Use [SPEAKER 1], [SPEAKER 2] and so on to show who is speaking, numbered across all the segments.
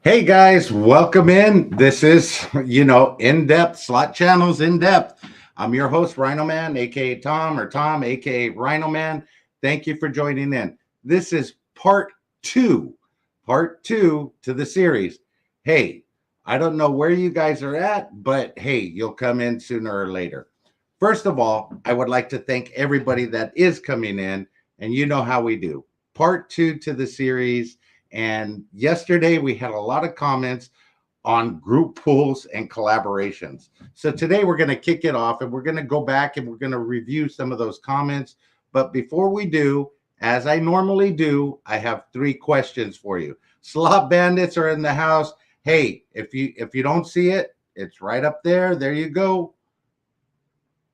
[SPEAKER 1] Hey guys, welcome in. This is, in-depth slot channels in depth. I'm your host, RhinoMan, aka Tom, or Tom, aka RhinoMan. Thank you for joining in. This is part two to the series. Hey, I don't know where you guys are at, but hey, you'll come in sooner or later. First of all, I would like to thank everybody that is coming in, and you know how we do. Part two to the series. And yesterday we had a lot of comments on group pools and collaborations. So today we're going to kick it off and we're going to go back and we're going to review some of those comments. But before we do, as I normally do, I have three questions for you. Slot bandits are in the house. Hey, if you don't see it, it's right up there. There you go.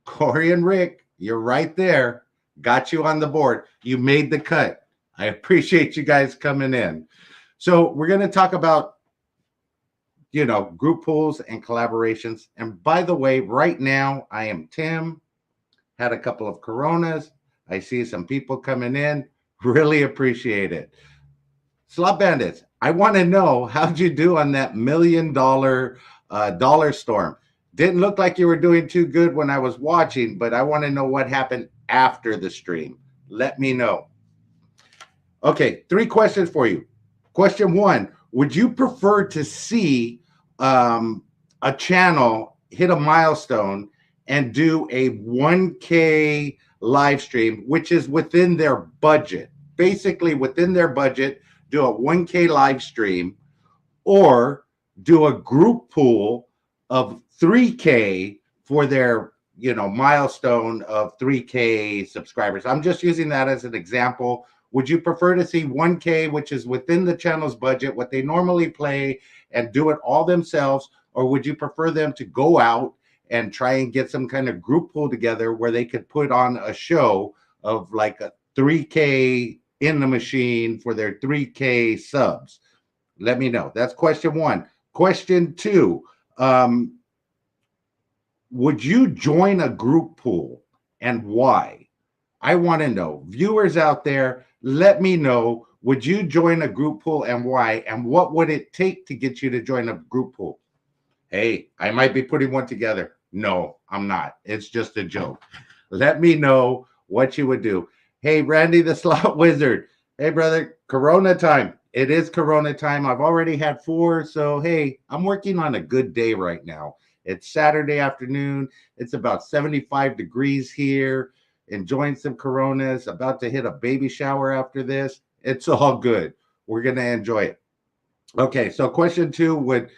[SPEAKER 1] Corey and Rick, you're right there. Got you on the board. You made the cut. I appreciate you guys coming in. So we're going to talk about, group pools and collaborations. And by the way, right now I am Tim, had a couple of Coronas. I see some people coming in. Really appreciate it. Slot Bandits, I want to know, how'd you do on that $1 million dollar storm? Didn't look like you were doing too good when I was watching, but I want to know what happened after the stream. Let me know. Okay, three questions for you. Question one, would you prefer to see a channel hit a milestone and do a 1K live stream, which is within their budget? Basically, within their budget, do a 1K live stream or do a group pool of 3K for their milestone of 3K subscribers. I'm just using that as an example. Would you prefer to see 1K, which is within the channel's budget, what they normally play, and do it all themselves? Or would you prefer them to go out and try and get some kind of group pool together where they could put on a show of like a 3K in the machine for their 3K subs? Let me know. That's question one. Question two, would you join a group pool and why? I want to know. Viewers out there, let me know. Would you join a group pool and why? And what would it take to get you to join a group pool? Hey, I might be putting one together. No, I'm not. It's just a joke. Let me know what you would do. Hey, Randy the Slot Wizard. Hey, brother, Corona time. It is Corona time. I've already had 4. So, hey, I'm working on a good day right now. It's Saturday afternoon. It's about 75 degrees here. Enjoying some Coronas, about to hit a baby shower after this. It's all good. We're going to enjoy it. Okay, so question two what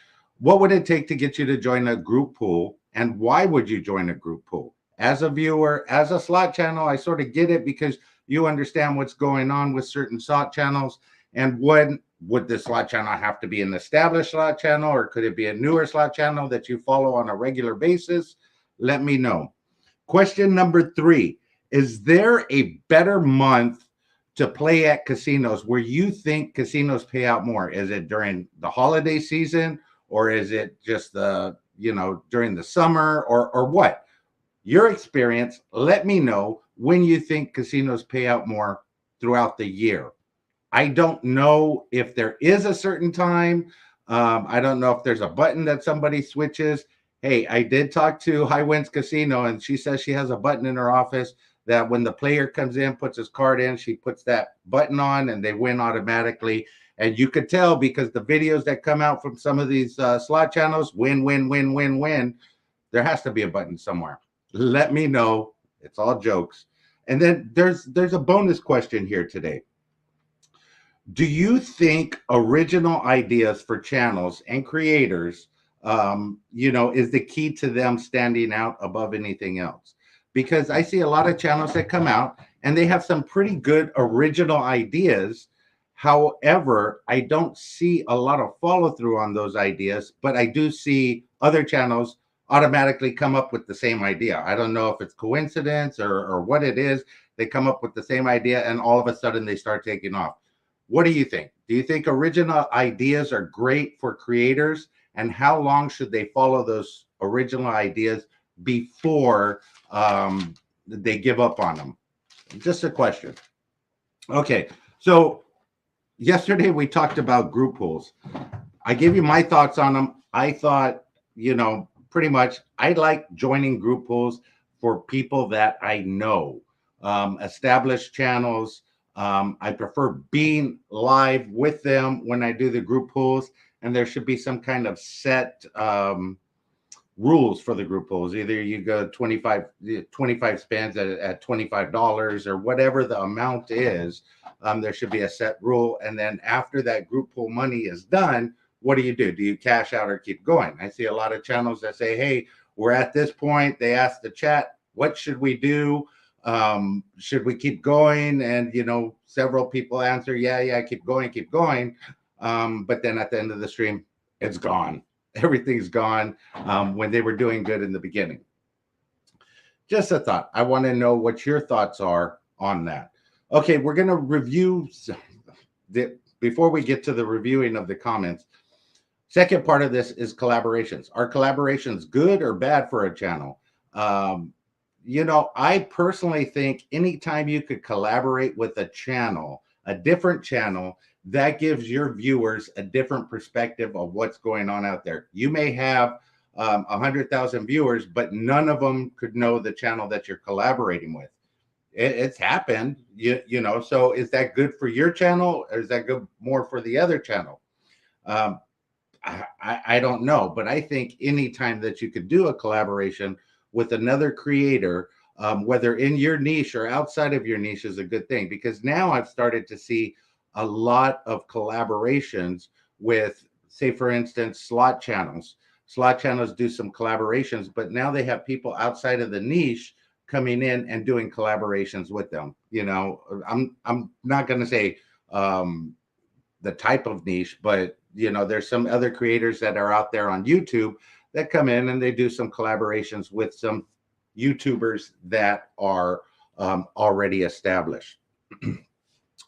[SPEAKER 1] would it take to get you to join a group pool, and why would you join a group pool? As a viewer, as a slot channel, I sort of get it because you understand what's going on with certain slot channels. And when would the slot channel have to be an established slot channel, or could it be a newer slot channel that you follow on a regular basis? Let me know. Question number 3. Is there a better month to play at casinos where you think casinos pay out more? Is it during the holiday season, or is it just during the summer, or what? Your experience, let me know when you think casinos pay out more throughout the year. I don't know if there is a certain time. I don't know if there's a button that somebody switches. Hey, I did talk to High Winds Casino, and she says she has a button in her office that when the player comes in, puts his card in, she puts that button on and they win automatically. And you could tell because the videos that come out from some of these slot channels, win, win, win, win, win. There has to be a button somewhere. Let me know. It's all jokes. And then there's a bonus question here today. Do you think original ideas for channels and creators, is the key to them standing out above anything else? Because I see a lot of channels that come out and they have some pretty good original ideas. However, I don't see a lot of follow through on those ideas, but I do see other channels automatically come up with the same idea. I don't know if it's coincidence or what it is. They come up with the same idea and all of a sudden they start taking off. What do you think? Do you think original ideas are great for creators? And how long should they follow those original ideas before they give up on them? Just a question. Okay, so yesterday we talked about group pools. I give you my thoughts on them. I thought, pretty much I like joining group pools for people that I know, established channels. I prefer being live with them when I do the group pools, and there should be some kind of set rules for the group pools. Either you go 25 spins at $25 or whatever the amount is. There should be a set rule. And then after that group pool money is done, what do? Do you cash out or keep going? I see a lot of channels that say, hey, we're at this point. They ask the chat, what should we do? Should we keep going? And, several people answer, yeah, keep going. But then at the end of the stream, it's gone. Everything's gone when they were doing good in the beginning. Just a thought. I want to know what your thoughts are on that. Okay, we're going to review before we get to the reviewing of the comments. Second part of this is collaborations. Are collaborations good or bad for a channel? I personally think anytime you could collaborate with a channel, a different channel, that gives your viewers a different perspective of what's going on out there. You may have 100,000 viewers, but none of them could know the channel that you're collaborating with. It's happened, so is that good for your channel, or is that good more for the other channel? I don't know, but I think anytime that you could do a collaboration with another creator, whether in your niche or outside of your niche, is a good thing, because now I've started to see a lot of collaborations with, say, for instance, slot channels. Slot channels do some collaborations, but now they have people outside of the niche coming in and doing collaborations with them. I'm not going to say the type of niche, but there's some other creators that are out there on YouTube that come in and they do some collaborations with some YouTubers that are already established.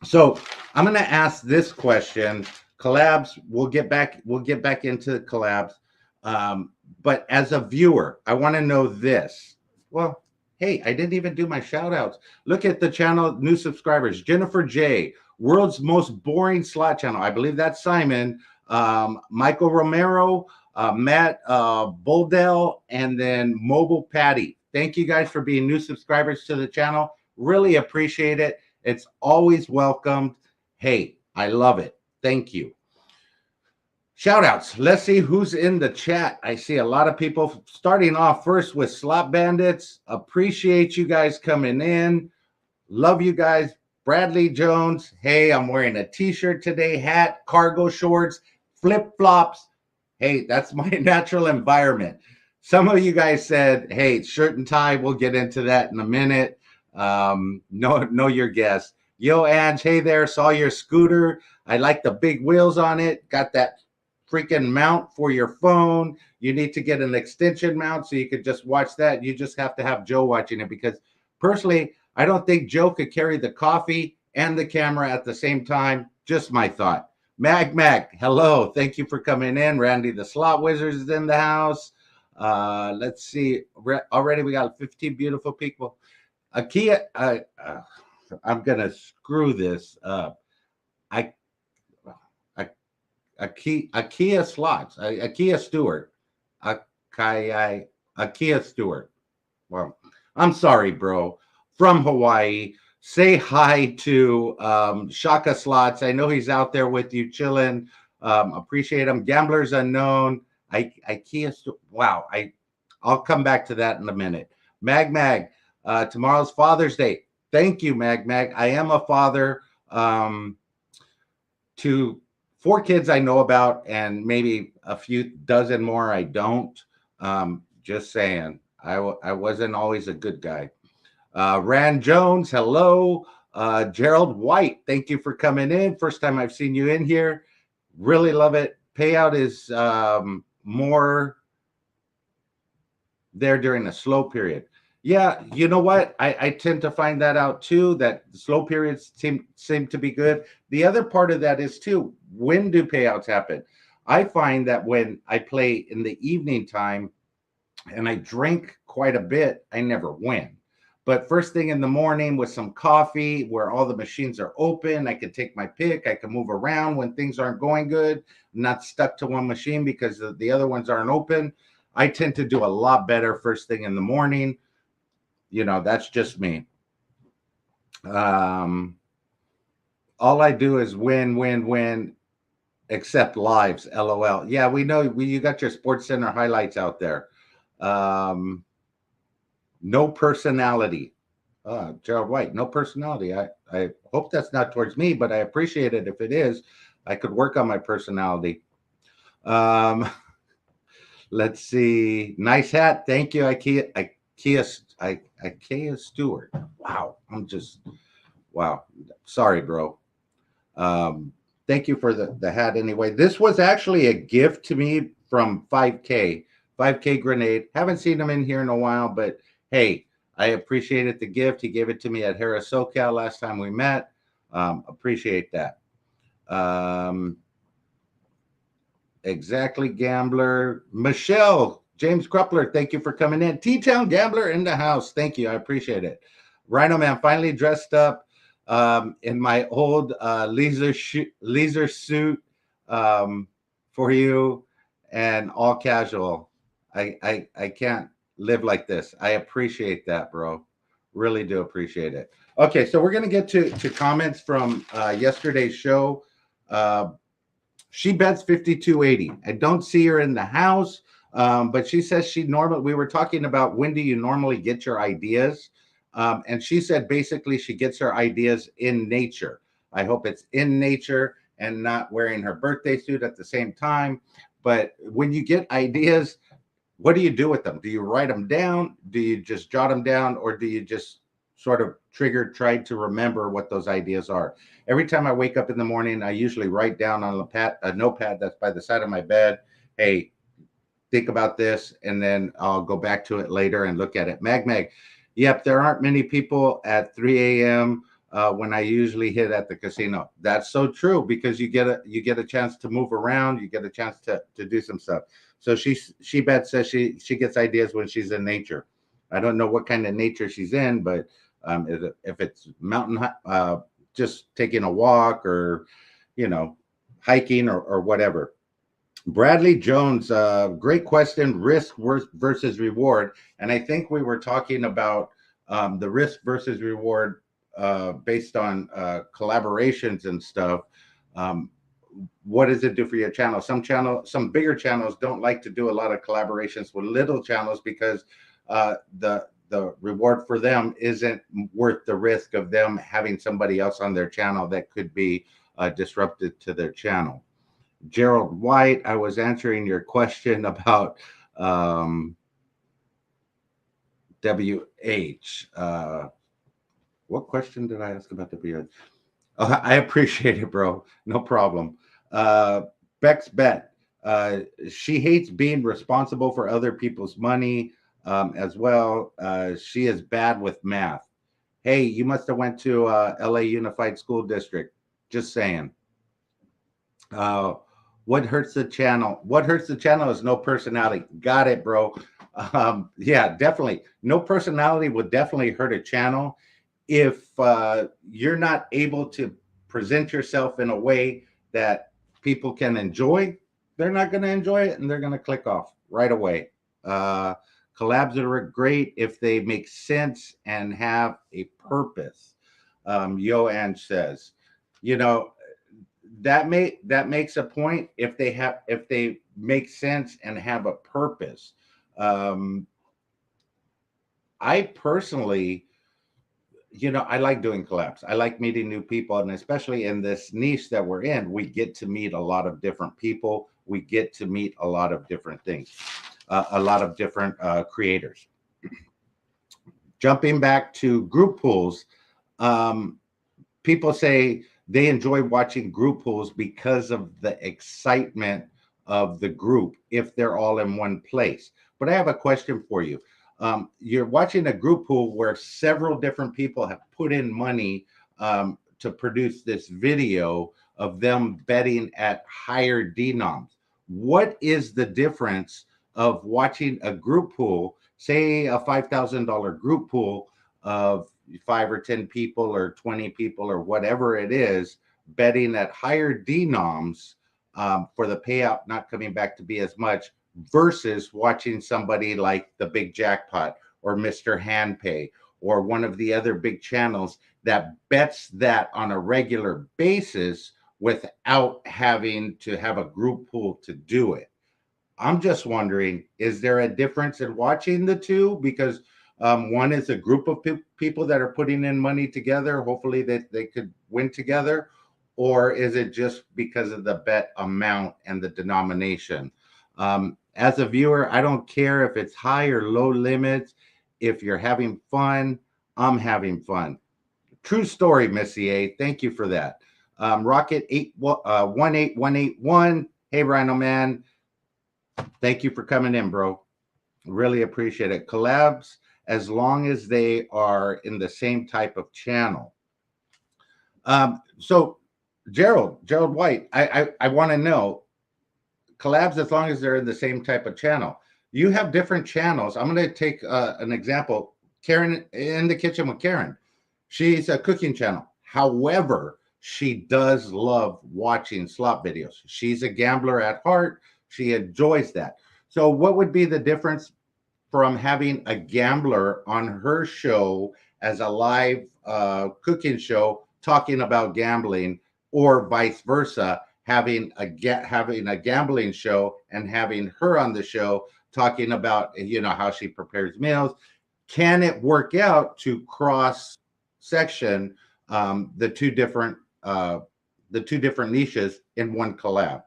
[SPEAKER 1] So I'm going to ask this question. Collabs, we'll get back into collabs. But as a viewer, I want to know this. Well, hey, I didn't even do my shout outs. Look at the channel, new subscribers. Jennifer J, world's most boring slot channel. I believe that's Simon. Michael Romero, Matt Blvd, and then Mobile Patty. Thank you guys for being new subscribers to the channel. Really appreciate it. It's always welcomed. Hey, I love it. Thank you. Shout outs. Let's see who's in the chat. I see a lot of people starting off first with Slot Bandits. Appreciate you guys coming in. Love you guys. Bradley Jones. Hey, I'm wearing a t-shirt today, hat, cargo shorts, flip-flops. Hey, that's my natural environment. Some of you guys said, hey, shirt and tie. We'll get into that in a minute. Know your guess. Yo, Ange, hey there. Saw your scooter. I like the big wheels on it. Got that freaking mount for your phone. You need to get an extension mount so you could just watch that. You just have to have Joe watching it, because personally, I don't think Joe could carry the coffee and the camera at the same time. Just my thought. Mag, hello. Thank you for coming in. Randy the Slot Wizard is in the house. Let's see. Already we got 15 beautiful people. Akia, I'm going to screw this up. Akia Slots, Akia Stewart, Akia Stewart. Well, I'm sorry, bro. From Hawaii. Say hi to Shaka Slots. I know he's out there with you chilling. Appreciate him. Gamblers Unknown. Ikea. Wow. I'll come back to that in a minute. Mag. Tomorrow's Father's Day. Thank you, Mag. I am a father to 4 kids I know about, and maybe a few dozen more I don't. Just saying. I wasn't always a good guy. Rand Jones, hello. Gerald White, thank you for coming in. First time I've seen you in here. Really love it. Payout is more there during a slow period. Yeah, you know what? I tend to find that out too, that slow periods seem to be good. The other part of that is too, when do payouts happen? I find that when I play in the evening time and I drink quite a bit, I never win. But first thing in the morning with some coffee where all the machines are open, I can take my pick. I can move around when things aren't going good. I'm not stuck to one machine because the other ones aren't open. I tend to do a lot better first thing in the morning. You know, that's just me. All I do is win, except lives. LOL. Yeah, we know you got your Sports Center highlights out there. No personality. Gerald White, no personality. I hope that's not towards me, but I appreciate it if it is. I could work on my personality. Let's see. Nice hat. Thank you, IKEA Stewart. Wow. Wow. Sorry, bro. Thank you for the hat anyway. This was actually a gift to me from 5K Grenade. Haven't seen him in here in a while, but hey, I appreciated the gift. He gave it to me at Harris SoCal last time we met. Appreciate that. Exactly, Gambler. Michelle, James Krupler, thank you for coming in. T-Town Gambler in the house. Thank you. I appreciate it. RhinoMan finally dressed up in my old leisure suit for you and all casual. I can't live like this. I appreciate that, bro. Really do appreciate it. Okay, so we're going to get to comments from yesterday's show. She bets 5280. I don't see her in the house, but she says we were talking about when do you normally get your ideas? And she said basically she gets her ideas in nature. I hope it's in nature and not wearing her birthday suit at the same time. But when you get ideas, what do you do with them? Do you write them down? Do you just jot them down? Or do you just sort of try to remember what those ideas are? Every time I wake up in the morning, I usually write down on a notepad that's by the side of my bed, hey, think about this, and then I'll go back to it later and look at it. Mag, yep, there aren't many people at 3 a.m. When I usually hit at the casino. That's so true because you get a chance to move around, you get a chance to do some stuff. So she bets says she gets ideas when she's in nature. I don't know what kind of nature she's in, but if it's mountain, just taking a walk or, hiking or whatever. Bradley Jones, great question, risk versus reward. And I think we were talking about the risk versus reward based on collaborations and stuff. What does it do for your channel? Some bigger channels don't like to do a lot of collaborations with little channels because the reward for them isn't worth the risk of them having somebody else on their channel that could be disruptive to their channel. Gerald White, I was answering your question about WH. What question did I ask about WH? Oh, I appreciate it, bro. No problem. Beck's bet. She hates being responsible for other people's money as well. She is bad with math. Hey, you must have went to LA Unified School District. Just saying. What hurts the channel? What hurts the channel is no personality. Got it, bro. Yeah, definitely. No personality would definitely hurt a channel. If you're not able to present yourself in a way that people can enjoy, they're not going to enjoy it and they're going to click off right away. Collabs are great if they make sense and have a purpose. Yoann says, that makes a point if they make sense and have a purpose. I personally, I like doing collabs. I like meeting new people, and especially in this niche that we're in, we get to meet a lot of different people. We get to meet a lot of different things, a lot of different creators. Jumping back to group pools, people say they enjoy watching group pools because of the excitement of the group if they're all in one place. But I have a question for you. You're watching a group pool where several different people have put in money to produce this video of them betting at higher denoms. What is the difference of watching a group pool, say a $5,000 group pool, of 5 or 10 people or 20 people or whatever it is betting at higher denoms for the payout not coming back to be as much versus watching somebody like the Big Jackpot or Mr. Handpay or one of the other big channels that bets that on a regular basis without having to have a group pool to do it. I'm just wondering, is there a difference in watching the two? Because one is a group of people that are putting in money together, hopefully that they could win together, or is it just because of the bet amount and the denomination? As a viewer, I don't care if it's high or low limits. If you're having fun, I'm having fun. True story, Missy A. Thank you for that. Rocket 18181. Hey, Rhino Man. Thank you for coming in, bro. Really appreciate it. Collabs, as long as they are in the same type of channel. So Gerald White, I want to know, collabs as long as they're in the same type of channel. You have different channels. I'm going to take an example. Karen in the kitchen with Karen. She's a cooking channel. However, she does love watching slot videos. She's a gambler at heart. She enjoys that. So what would be the difference from having a gambler on her show as a live cooking show talking about gambling, or vice versa, having a gambling show and having her on the show talking about, you know, how she prepares meals? Can it work out to cross section the two different niches in one collab?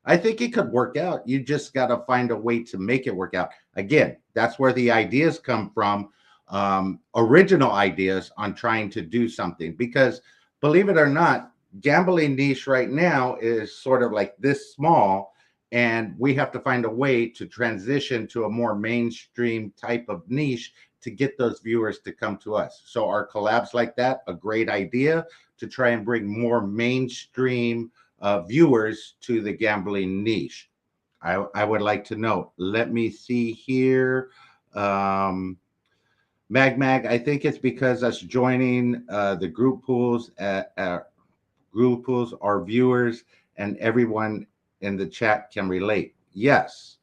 [SPEAKER 1] I think it could work out. You just got to find a way to make it work out. Again, that's where the ideas come from, original ideas on trying to do something. Because believe it or not, gambling niche right now is sort of like this small, and we have to find a way to transition to a more mainstream type of niche to get those viewers to come to us. So are collabs like that a great idea to try and bring more mainstream viewers to the gambling niche? I would like to know. Let me see here. Mag, I think it's because us joining the group pools, our viewers and everyone in the chat can relate. Yes.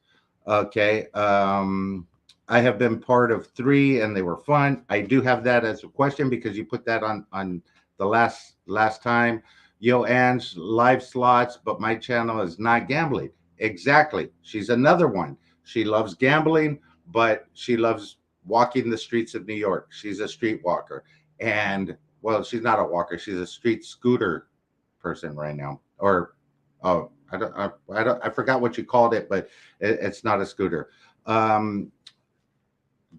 [SPEAKER 1] Okay. I have been part of 3 and they were fun. I do have that as a question because you put that on the last time. Yo, Ange, live slots, but my channel is not gambling. Exactly. She's another one. She loves gambling, but she loves walking the streets of New York. She's a street walker. And, well, she's not a walker. She's a street scooter person right now. Or, oh, I forgot what you called it, but it's not a scooter.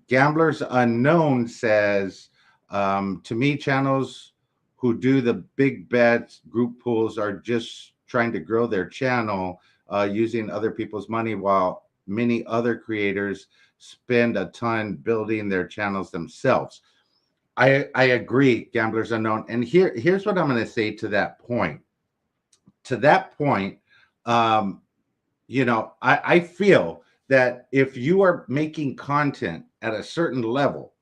[SPEAKER 1] Gamblers Unknown says, to me, channels who do the big bets, group pools, are just trying to grow their channel using other people's money, while many other creators spend a ton building their channels themselves. I agree, Gamblers Unknown. And here's what I'm going to say to that point. To that point, you know, I feel that if you are making content at a certain level,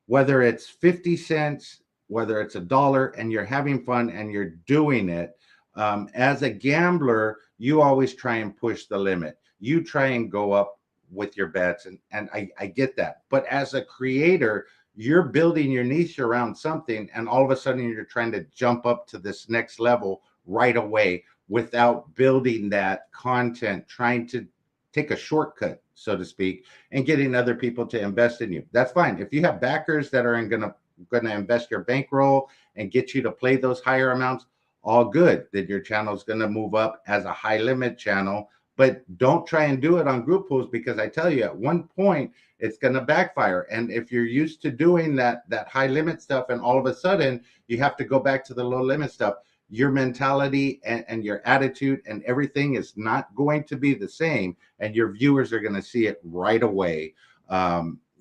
[SPEAKER 1] whether it's 50 cents, whether it's $1, and you're having fun and you're doing it, as a gambler, you always try and push the limit. You try and go up with your bets, and I get that. But as a creator, you're building your niche around something, and all of a sudden you're trying to jump up to this next level right away without building that content, trying to take a shortcut, so to speak, and getting other people to invest in you. That's fine. If you have backers that are going to invest your bankroll and get you to play those higher amounts, all good. Then your channel is going to move up as a high limit channel. But don't try and do it on group pools, because I tell you, at one point it's going to backfire. And if you're used to doing that high limit stuff, and all of a sudden you have to go back to the low limit stuff, your mentality and your attitude and everything is not going to be the same, and your viewers are going to see it right away,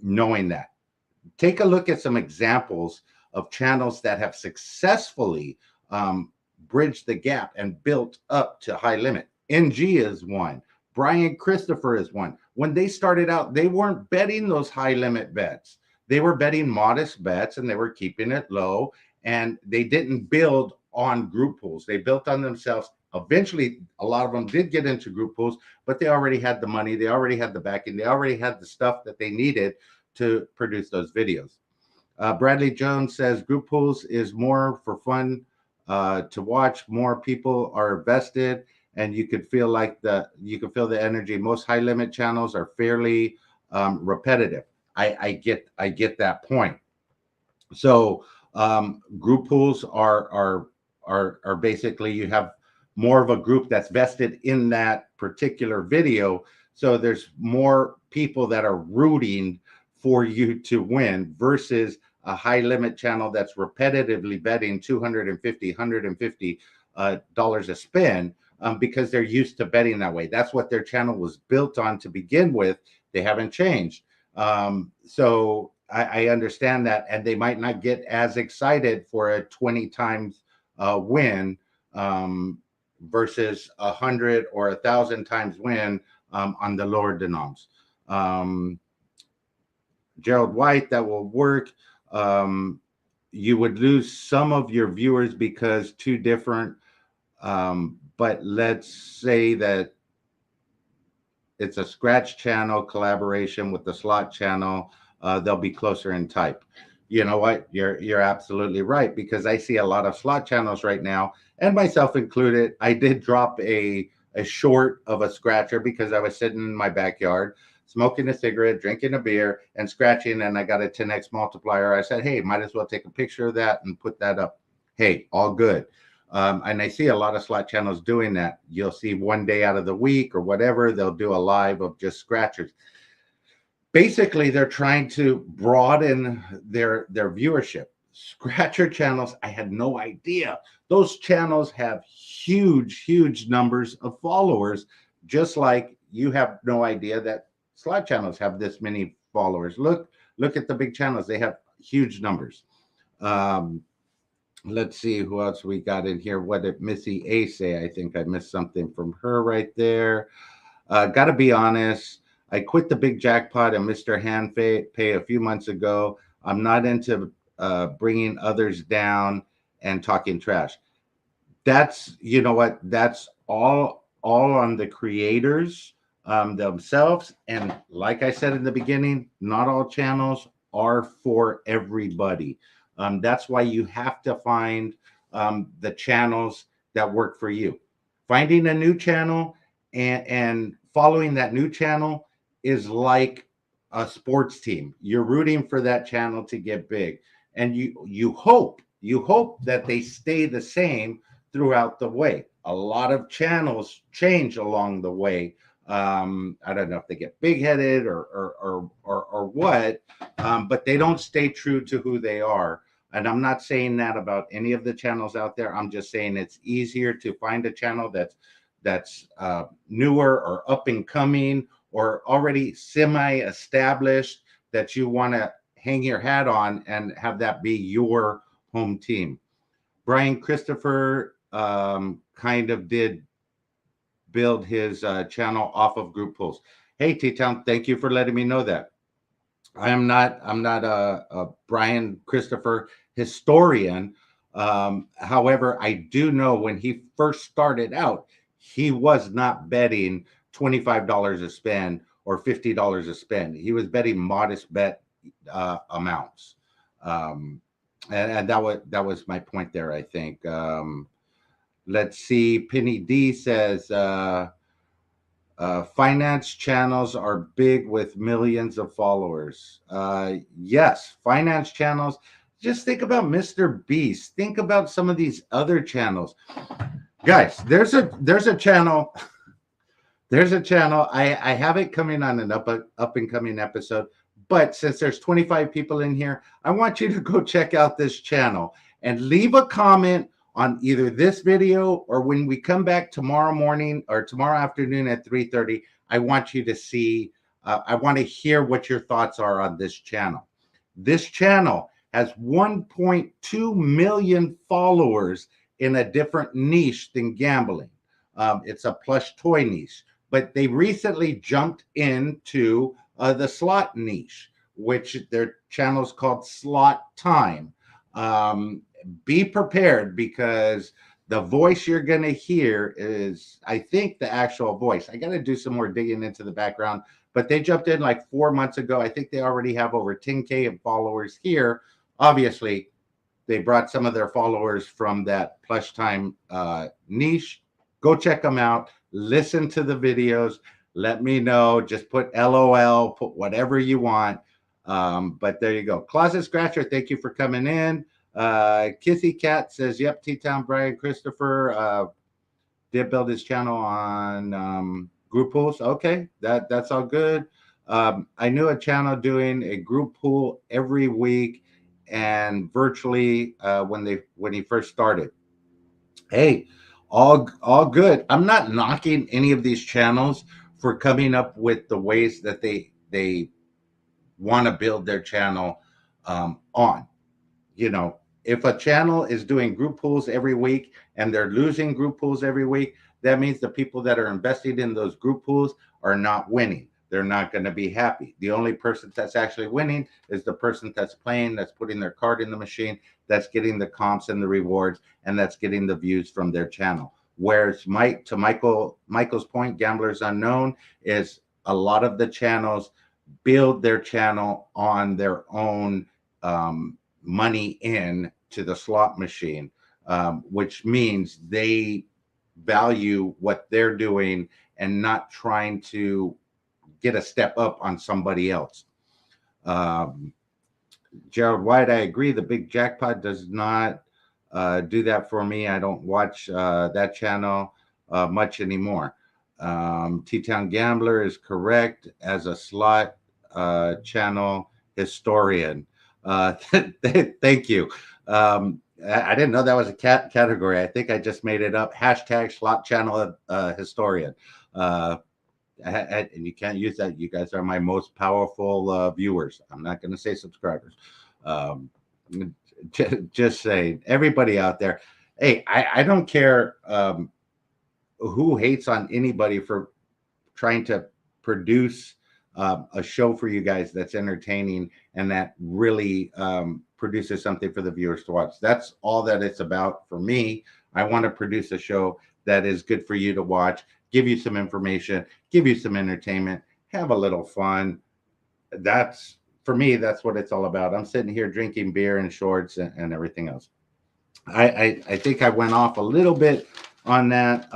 [SPEAKER 1] knowing that. Take a look at some examples of channels that have successfully bridged the gap and built up to high limit. NG is one. Brian Christopher is one. When they started out, they weren't betting those high limit bets. they were betting modest bets and they were keeping it low, and they didn't build on group pools. They built on themselves. Eventually, a lot of them did get into group pools, but they already had the money, they already had the backing, they already had the stuff that they needed to produce those videos. Bradley Jones says group pools is more for fun to watch. More people are vested, and you could feel the energy. Most high limit channels are fairly repetitive. I get that point. So group pools are basically, you have more of a group that's vested in that particular video. So there's more people that are rooting for you to win versus a high limit channel that's repetitively betting $250 dollars a spin, because they're used to betting that way. That's what their channel was built on to begin with. They haven't changed. So I understand that, and they might not get as excited for a 20 times win versus 100 or 1,000 times win on the lower denoms. Gerald White, that will work. You would lose some of your viewers because two different, but let's say that it's a scratch channel collaboration with the slot channel. They'll be closer in type. You know what? You're absolutely right, because I see a lot of slot channels right now, and myself included. I did drop a short of a scratcher because I was sitting in my backyard smoking a cigarette, drinking a beer, and scratching, and I got a 10x multiplier. I said, hey, might as well take a picture of that and put that up. Hey, all good. And I see a lot of slot channels doing that. You'll see one day out of the week or whatever, they'll do a live of just scratchers. Basically, they're trying to broaden their viewership. Scratcher channels, I had no idea. Those channels have huge numbers of followers, just like you have no idea that slot channels have this many followers. Look at the big channels. They have huge numbers. Let's see who else we got in here. What did Missy A say? I think I missed something from her right there. Got to be honest, I quit the big jackpot and Mr. Hand pay a few months ago. I'm not into bringing others down and talking trash. That's, you know what, that's all on the creators themselves. And like I said in the beginning, not all channels are for everybody. That's why you have to find the channels that work for you. Finding a new channel and following that new channel is like a sports team. You're rooting for that channel to get big, and you hope that they stay the same throughout the way. A lot of channels change along the way. I don't know if they get big-headed or what, but they don't stay true to who they are. And I'm not saying that about any of the channels out there. I'm just saying it's easier to find a channel that's newer or up and coming or already semi-established that you want to hang your hat on and have that be your home team. Brian Christopher kind of did build his channel off of group pools. Hey, T-Town, thank you for letting me know that. I'm not a Brian Christopher historian. However, I do know when he first started out, he was not betting $25 a spin or $50 a spin. He was betting modest bet amounts. And that was my point there, I think. Let's see. Penny D says, finance channels are big with millions of followers. Yes, finance channels. Just think about Mr. Beast. Think about some of these other channels. Guys, there's a channel. There's a channel. I have it coming on an up and coming episode. But since there's 25 people in here, I want you to go check out this channel and leave a comment on either this video or when we come back tomorrow morning or tomorrow afternoon at 3:30. I want you to see, I want to hear what your thoughts are on this channel. This channel has 1.2 million followers in a different niche than gambling. It's a plush toy niche, but they recently jumped into the slot niche. which their channel is called Slot Time. Be prepared, because the voice you're going to hear is, I think, the actual voice. I got to do some more digging into the background, but they jumped in like 4 months ago. I think they already have over 10K of followers here. Obviously, they brought some of their followers from that plush time niche. Go check them out. Listen to the videos. Let me know. Just put LOL, put whatever you want. But there you go. Closet Scratcher, thank you for coming in. Kissy Cat says, yep, T-Town Brian Christopher did build his channel on group pools. Okay, that's all good. I knew a channel doing a group pool every week and virtually when he first started. Hey, all good. I'm not knocking any of these channels for coming up with the ways that they want to build their channel on. You know, if a channel is doing group pools every week and they're losing group pools every week, that means the people that are invested in those group pools are not winning. They're not going to be happy. The only person that's actually winning is the person that's playing, that's putting their card in the machine, that's getting the comps and the rewards, and that's getting the views from their channel. Whereas Michael's point, Gamblers Unknown, is a lot of the channels build their channel on their own money in to the slot machine, which means they value what they're doing and not trying to get a step up on somebody else. Gerald White, I agree. The big jackpot does not do that for me. I don't watch that channel much anymore. T-Town Gambler is correct as a slot channel historian. Thank you. I didn't know that was a category. I think I just made it up. Hashtag slot channel historian. And you can't use that. You guys are my most powerful viewers. I'm not going to say subscribers. Just saying, everybody out there. Hey, I don't care who hates on anybody for trying to produce a show for you guys that's entertaining and that really produces something for the viewers to watch. That's all that it's about for me. I want to produce a show that is good for you to watch, give you some information, give you some entertainment, have a little fun. That's, for me, that's what it's all about. I'm sitting here drinking beer and shorts and everything else. I think I went off a little bit on that.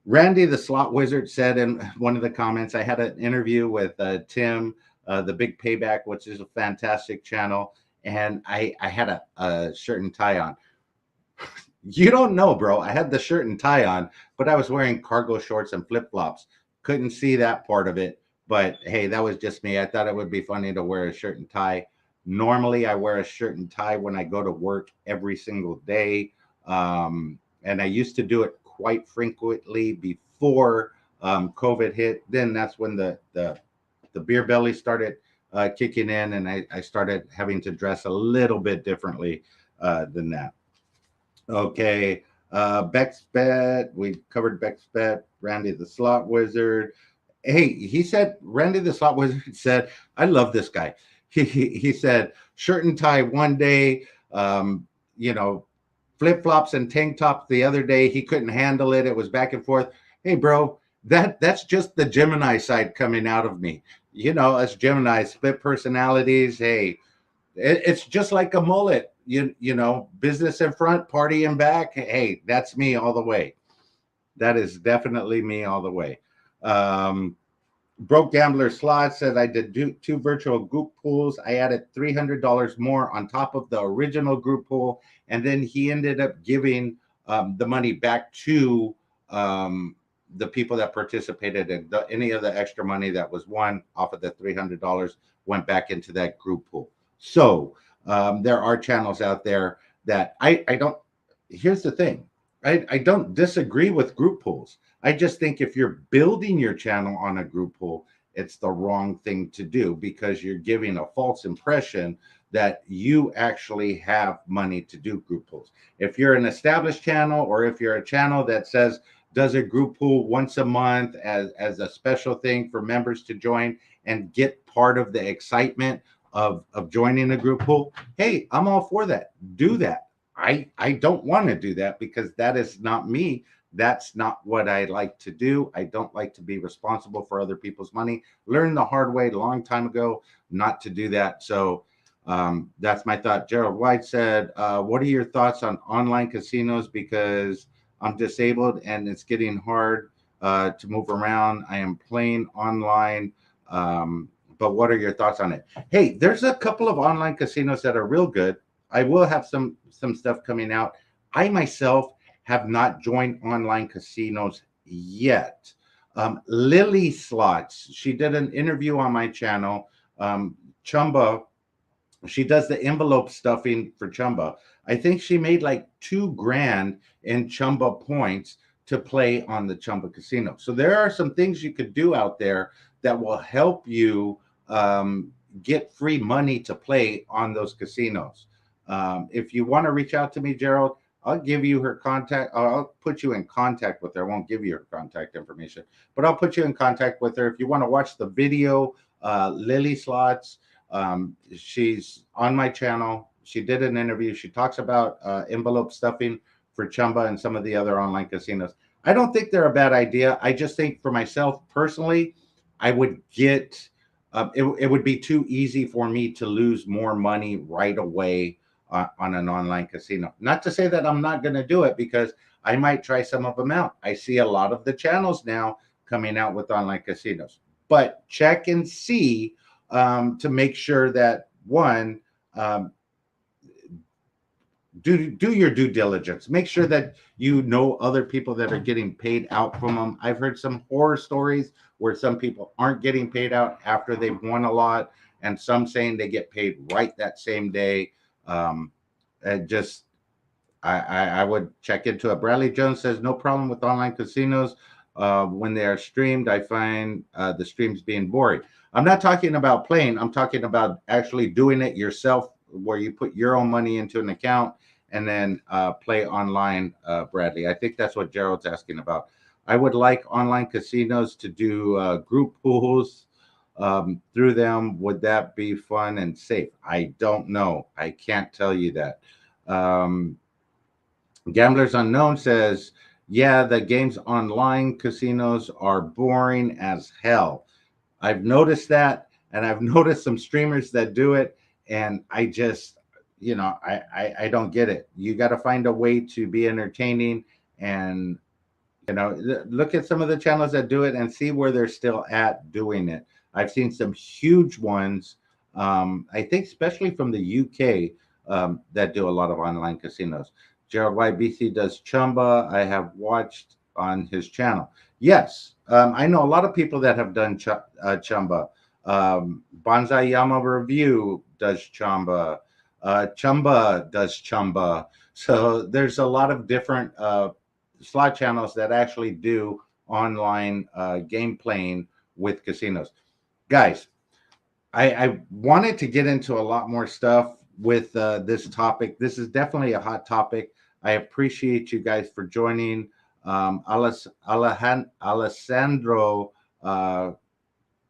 [SPEAKER 1] Randy the Slot Wizard said in one of the comments, I had an interview with Tim, the Big Payback, which is a fantastic channel, and I had a shirt and tie on. You don't know, bro. I had the shirt and tie on, but I was wearing cargo shorts and flip-flops. Couldn't see that part of it, but hey, that was just me. I thought it would be funny to wear a shirt and tie. Normally, I wear a shirt and tie when I go to work every single day, and I used to do it quite frequently before COVID hit. Then that's when the beer belly started kicking in, and I started having to dress a little bit differently than that. Okay, Beck's Bet, we covered Beck's Bet. Randy the Slot Wizard. Hey, he said, Randy the Slot Wizard said, I love this guy. He said, shirt and tie one day, flip-flops and tank tops the other day. He couldn't handle it. It was back and forth. Hey, bro, that's just the Gemini side coming out of me. You know, us Gemini, split personalities. Hey, it's just like a mullet. You know, business in front, party in back. Hey, that's me all the way. That is definitely me all the way. Broke Gambler Slot says, I did two virtual group pools. I added $300 more on top of the original group pool. And then he ended up giving the money back to the people that participated. And any of the extra money that was won off of the $300 went back into that group pool. So there are channels out there that I don't, here's the thing. I don't disagree with group pools. I just think if you're building your channel on a group pool, it's the wrong thing to do, because you're giving a false impression that you actually have money to do group pools. If you're an established channel, or if you're a channel that says does a group pool once a month as a special thing for members to join and get part of the excitement of joining a group pool, hey, I'm all for that. Do that. I don't want to do that because that is not me. That's not what I like to do. I don't like to be responsible for other people's money. Learned the hard way a long time ago not to do that. So that's my thought. Gerald White said, what are your thoughts on online casinos? Because I'm disabled and it's getting hard to move around. I am playing online. But what are your thoughts on it? Hey, there's a couple of online casinos that are real good. I will have some stuff coming out. I myself have not joined online casinos yet. Lily Slots, she did an interview on my channel. Chumba, she does the envelope stuffing for Chumba. I think she made like $2,000 in Chumba points to play on the Chumba casino. So there are some things you could do out there that will help you get free money to play on those casinos. If you want to reach out to me, Gerald, I'll give you her contact. I'll put you in contact with her. I won't give you her contact information, but I'll put you in contact with her. If you want to watch the video, Lily Slots, she's on my channel. She did an interview. She talks about envelope stuffing for Chumba and some of the other online casinos. I don't think they're a bad idea. I just think for myself personally, I would get, it would be too easy for me to lose more money right away on an online casino. Not to say that I'm not going to do it, because I might try some of them out. I see a lot of the channels now coming out with online casinos, but check and see to make sure that one, do your due diligence. Make sure that you know other people that are getting paid out from them. I've heard some horror stories where some people aren't getting paid out after they've won a lot, and some saying they get paid right that same day. And just I would check into it. Bradley Jones says no problem with online casinos when they are streamed. I find the streams being boring. I'm not talking about playing. I'm talking about actually doing it yourself, where you put your own money into an account and then play online, Bradley. I think that's what Gerald's asking about. I would like online casinos to do group pools through them. Would that be fun and safe? I don't know. I can't tell you that. Gamblers Unknown says, yeah, the games online casinos are boring as hell. I've noticed that, and I've noticed some streamers that do it, and I just, I don't get it. You got to find a way to be entertaining, and look at some of the channels that do it and see where they're still at doing it. I've seen some huge ones, I think especially from the UK, that do a lot of online casinos. Gerald YBC does Chumba. I have watched on his channel. Yes, I know a lot of people that have done Chumba. Bonsai Yama Review does Chumba. Chumba does Chumba. So there's a lot of different slot channels that actually do online game playing with casinos. Guys, I wanted to get into a lot more stuff with this topic. This is definitely a hot topic. I appreciate you guys for joining. Alessandro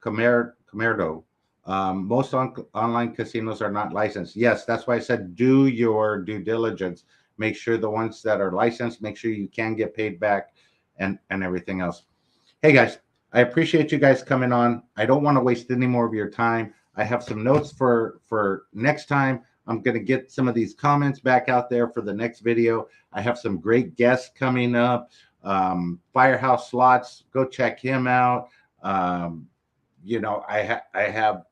[SPEAKER 1] Camerdo. Most online casinos are not licensed. Yes, that's why I said do your due diligence. Make sure the ones that are licensed, make sure you can get paid back and everything else. Hey, guys, I appreciate you guys coming on. I don't want to waste any more of your time. I have some notes for next time. I'm going to get some of these comments back out there for the next video. I have some great guests coming up. Firehouse Slots, go check him out. I have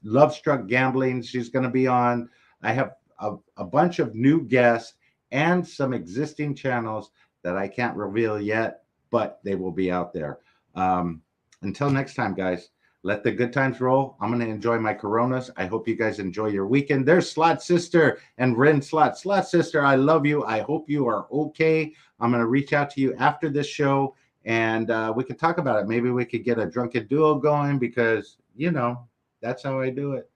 [SPEAKER 1] Love Struck Gambling. She's going to be on. I have a bunch of new guests and some existing channels that I can't reveal yet, but they will be out there. Until next time, guys, let the good times roll. I'm going to enjoy my Coronas. I hope you guys enjoy your weekend. There's Slot Sister and Ren Slot. Slot Sister, I love you. I hope you are okay. I'm going to reach out to you after this show, and we could talk about it. Maybe we could get a drunken duo going, because, that's how I do it.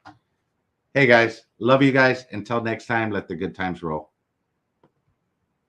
[SPEAKER 1] Hey, guys, love you guys. Until next time, let the good times roll.